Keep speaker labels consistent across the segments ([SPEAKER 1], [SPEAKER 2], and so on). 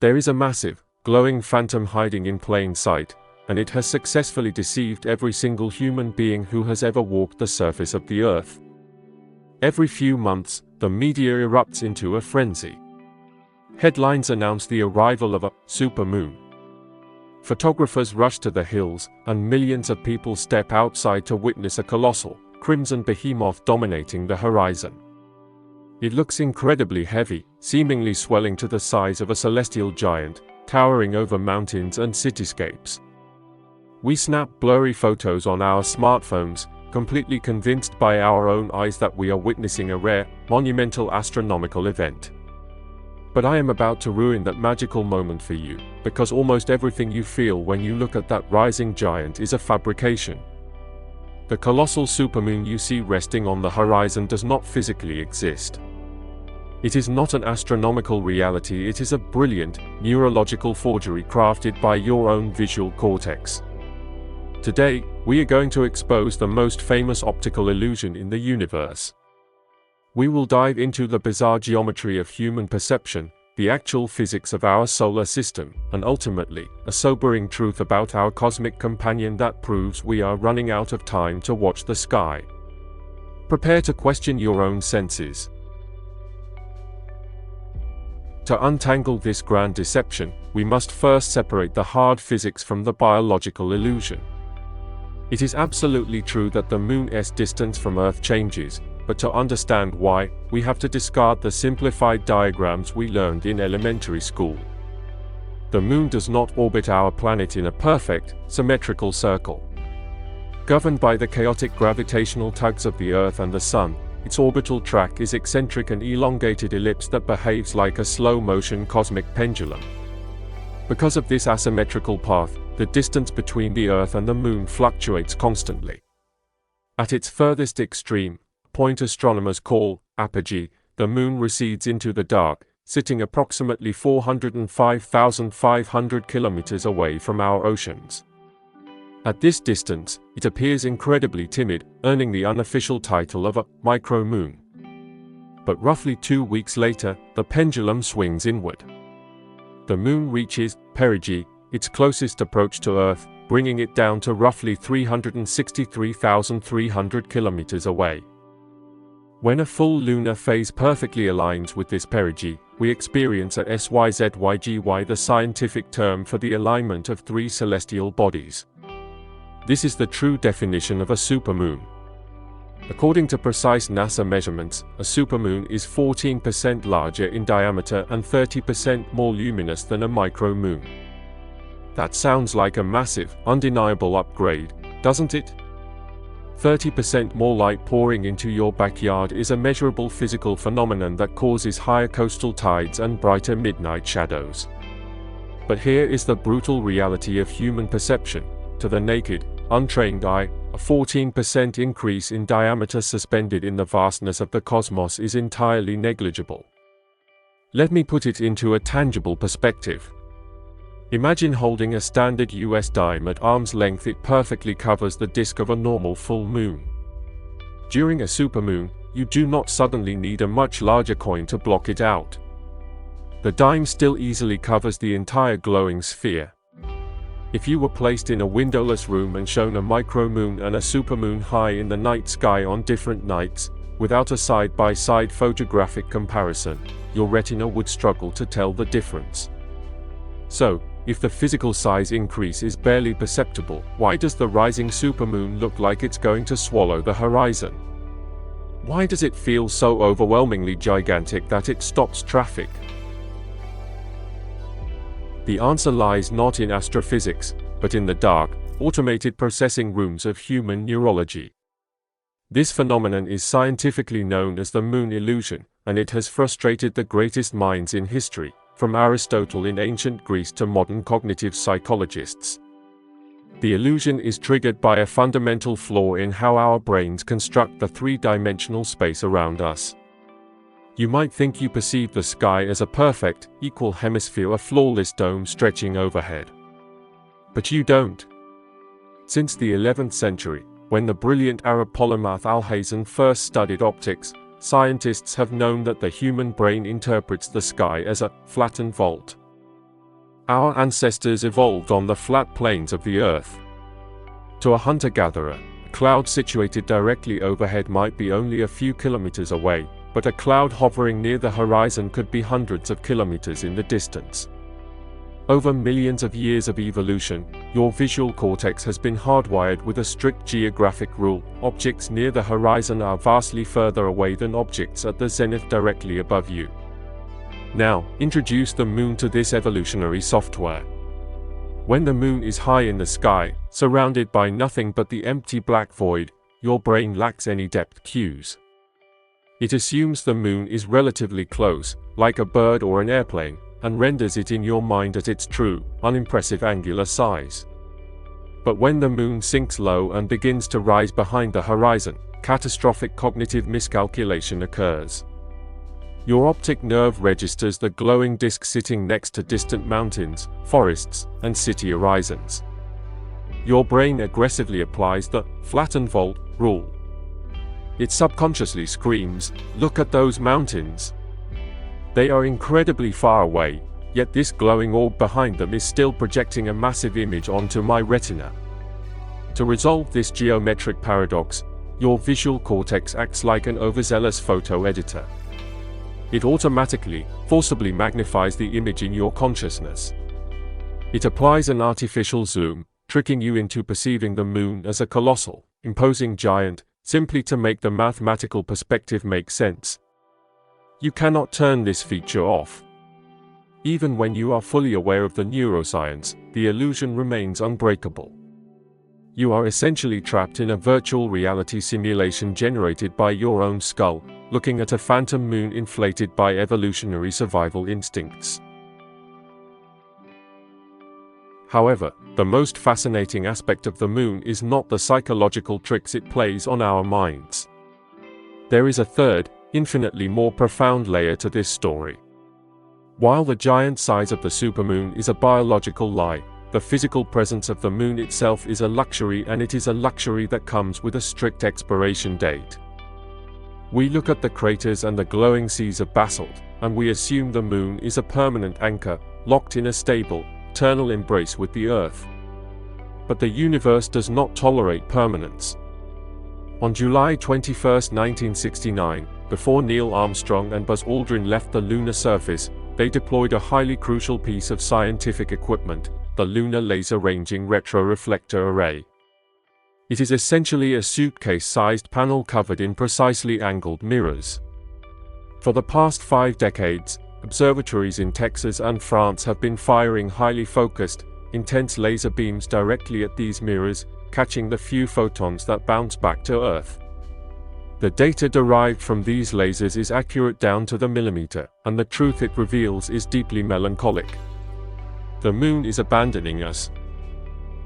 [SPEAKER 1] There is a massive, glowing phantom hiding in plain sight, and it has successfully deceived every single human being who has ever walked the surface of the Earth. Every few months, the media erupts into a frenzy. Headlines announce the arrival of a supermoon. Photographers rush to the hills, and millions of people step outside to witness a colossal, crimson behemoth dominating the horizon. It looks incredibly heavy, seemingly swelling to the size of a celestial giant, towering over mountains and cityscapes. We snap blurry photos on our smartphones, completely convinced by our own eyes that we are witnessing a rare, monumental astronomical event. But I am about to ruin that magical moment for you, because almost everything you feel when you look at that rising giant is a fabrication. The colossal supermoon you see resting on the horizon does not physically exist. It is not an astronomical reality, it is a brilliant, neurological forgery crafted by your own visual cortex. Today, we are going to expose the most famous optical illusion in the universe. We will dive into the bizarre geometry of human perception, the actual physics of our solar system, and ultimately, a sobering truth about our cosmic companion that proves we are running out of time to watch the sky. Prepare to question your own senses. To untangle this grand deception, we must first separate the hard physics from the biological illusion. It is absolutely true that the moon's distance from Earth changes, but to understand why, we have to discard the simplified diagrams we learned in elementary school. The moon does not orbit our planet in a perfect, symmetrical circle. Governed by the chaotic gravitational tugs of the Earth and the Sun, its orbital track is eccentric, an elongated ellipse that behaves like a slow-motion cosmic pendulum. Because of this asymmetrical path, the distance between the Earth and the Moon fluctuates constantly. At its furthest extreme, a point astronomers call Apogee, the Moon recedes into the dark, sitting approximately 405,500 kilometers away from our oceans. At this distance, it appears incredibly timid, earning the unofficial title of a micromoon. But roughly 2 weeks later, the pendulum swings inward. The Moon reaches Perigee, its closest approach to Earth, bringing it down to roughly 363,300 kilometers away. When a full lunar phase perfectly aligns with this perigee, we experience a SYZYGY, the scientific term for the alignment of three celestial bodies. This is the true definition of a supermoon. According to precise NASA measurements, a supermoon is 14% larger in diameter and 30% more luminous than a micromoon. That sounds like a massive, undeniable upgrade, doesn't it? 30% more light pouring into your backyard is a measurable physical phenomenon that causes higher coastal tides and brighter midnight shadows. But here is the brutal reality of human perception. To the naked, untrained eye, a 14% increase in diameter suspended in the vastness of the cosmos is entirely negligible. Let me put it into a tangible perspective. Imagine holding a standard US dime at arm's length. It perfectly covers the disk of a normal full moon. During a supermoon, you do not suddenly need a much larger coin to block it out. The dime still easily covers the entire glowing sphere. If you were placed in a windowless room and shown a micromoon and a supermoon high in the night sky on different nights, without a side-by-side photographic comparison, your retina would struggle to tell the difference. So, if the physical size increase is barely perceptible, why does the rising supermoon look like it's going to swallow the horizon? Why does it feel so overwhelmingly gigantic that it stops traffic? The answer lies not in astrophysics, but in the dark, automated processing rooms of human neurology. This phenomenon is scientifically known as the moon illusion, and it has frustrated the greatest minds in history, from Aristotle in ancient Greece to modern cognitive psychologists. The illusion is triggered by a fundamental flaw in how our brains construct the three-dimensional space around us. You might think you perceive the sky as a perfect, equal hemisphere, a flawless dome stretching overhead. But you don't. Since the 11th century, when the brilliant Arab polymath Alhazen first studied optics, scientists have known that the human brain interprets the sky as a flattened vault. Our ancestors evolved on the flat plains of the Earth. To a hunter-gatherer, a cloud situated directly overhead might be only a few kilometers away, but a cloud hovering near the horizon could be hundreds of kilometers in the distance. Over millions of years of evolution, your visual cortex has been hardwired with a strict geographic rule: objects near the horizon are vastly further away than objects at the zenith directly above you. Now, introduce the moon to this evolutionary software. When the moon is high in the sky, surrounded by nothing but the empty black void, your brain lacks any depth cues. It assumes the moon is relatively close, like a bird or an airplane, and renders it in your mind at its true, unimpressive angular size. But when the moon sinks low and begins to rise behind the horizon, catastrophic cognitive miscalculation occurs. Your optic nerve registers the glowing disk sitting next to distant mountains, forests, and city horizons. Your brain aggressively applies the flattened volt rule. It subconsciously screams, "Look at those mountains! They are incredibly far away, yet this glowing orb behind them is still projecting a massive image onto my retina." To resolve this geometric paradox, your visual cortex acts like an overzealous photo editor. It automatically, forcibly magnifies the image in your consciousness. It applies an artificial zoom, tricking you into perceiving the moon as a colossal, imposing giant, simply to make the mathematical perspective make sense. You cannot turn this feature off. Even when you are fully aware of the neuroscience, the illusion remains unbreakable. You are essentially trapped in a virtual reality simulation generated by your own skull, looking at a phantom moon inflated by evolutionary survival instincts. However, the most fascinating aspect of the moon is not the psychological tricks it plays on our minds. There is a third, infinitely more profound layer to this story. While the giant size of the supermoon is a biological lie, the physical presence of the moon itself is a luxury, and it is a luxury that comes with a strict expiration date. We look at the craters and the glowing seas of basalt, and we assume the moon is a permanent anchor, locked in a stable, eternal embrace with the Earth. But the universe does not tolerate permanence. On July 21, 1969, before Neil Armstrong and Buzz Aldrin left the lunar surface, they deployed a highly crucial piece of scientific equipment, the Lunar Laser Ranging Retroreflector Array. It is essentially a suitcase-sized panel covered in precisely angled mirrors. For the past 5 decades, observatories in Texas and France have been firing highly focused, intense laser beams directly at these mirrors, catching the few photons that bounce back to Earth. The data derived from these lasers is accurate down to the millimeter, and the truth it reveals is deeply melancholic. The moon is abandoning us.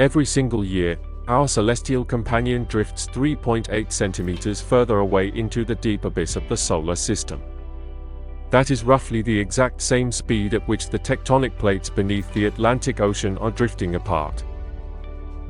[SPEAKER 1] Every single year, our celestial companion drifts 3.8 centimeters further away into the deep abyss of the solar system. That is roughly the exact same speed at which the tectonic plates beneath the Atlantic Ocean are drifting apart.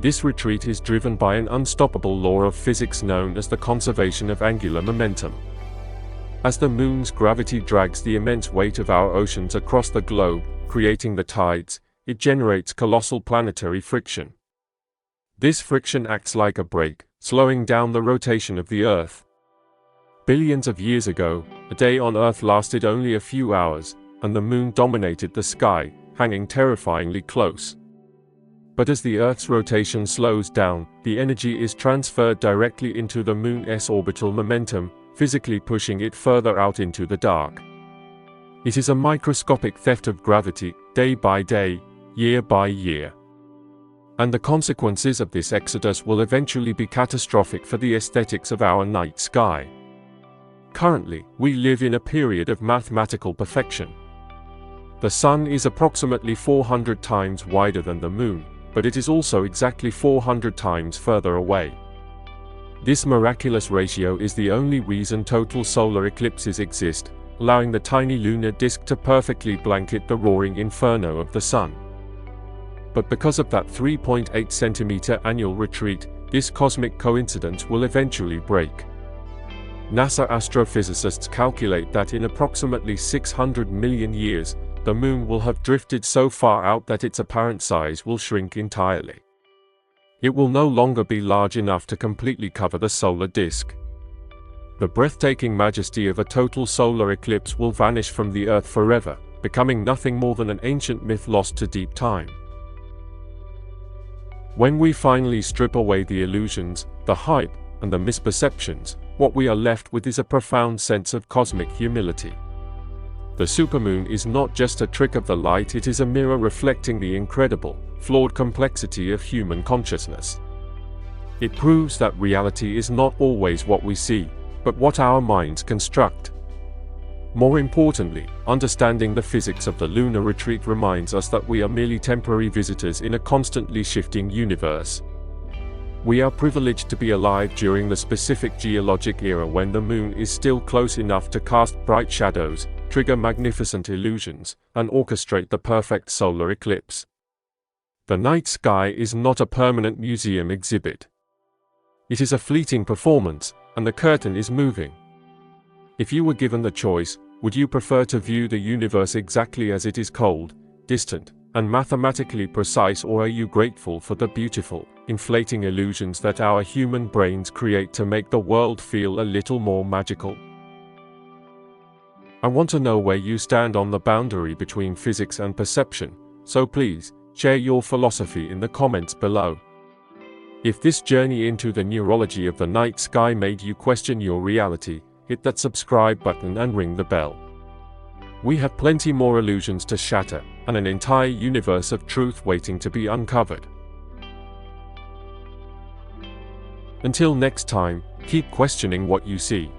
[SPEAKER 1] This retreat is driven by an unstoppable law of physics known as the conservation of angular momentum. As the moon's gravity drags the immense weight of our oceans across the globe, creating the tides, it generates colossal planetary friction. This friction acts like a brake, slowing down the rotation of the Earth. Billions of years ago, a day on Earth lasted only a few hours, and the moon dominated the sky, hanging terrifyingly close. But as the Earth's rotation slows down, the energy is transferred directly into the moon's orbital momentum, physically pushing it further out into the dark. It is a microscopic theft of gravity, day by day, year by year. And the consequences of this exodus will eventually be catastrophic for the aesthetics of our night sky. Currently, we live in a period of mathematical perfection. The Sun is approximately 400 times wider than the Moon, but it is also exactly 400 times further away. This miraculous ratio is the only reason total solar eclipses exist, allowing the tiny lunar disk to perfectly blanket the roaring inferno of the Sun. But because of that 3.8 centimeter annual retreat, this cosmic coincidence will eventually break. NASA astrophysicists calculate that in approximately 600 million years, the Moon will have drifted so far out that its apparent size will shrink entirely. It will no longer be large enough to completely cover the solar disk. The breathtaking majesty of a total solar eclipse will vanish from the Earth forever, becoming nothing more than an ancient myth lost to deep time. When we finally strip away the illusions, the hype, and the misperceptions, what we are left with is a profound sense of cosmic humility. The supermoon is not just a trick of the light, it is a mirror reflecting the incredible, flawed complexity of human consciousness. It proves that reality is not always what we see, but what our minds construct. More importantly, understanding the physics of the lunar retreat reminds us that we are merely temporary visitors in a constantly shifting universe. We are privileged to be alive during the specific geologic era when the Moon is still close enough to cast bright shadows, trigger magnificent illusions, and orchestrate the perfect solar eclipse. The night sky is not a permanent museum exhibit. It is a fleeting performance, and the curtain is moving. If you were given the choice, would you prefer to view the universe exactly as it is, cold, distant, and mathematically precise, or are you grateful for the beautiful, inflating illusions that our human brains create to make the world feel a little more magical? I want to know where you stand on the boundary between physics and perception, so please, share your philosophy in the comments below. If this journey into the neurology of the night sky made you question your reality, hit that subscribe button and ring the bell. We have plenty more illusions to shatter, and an entire universe of truth waiting to be uncovered. Until next time, keep questioning what you see.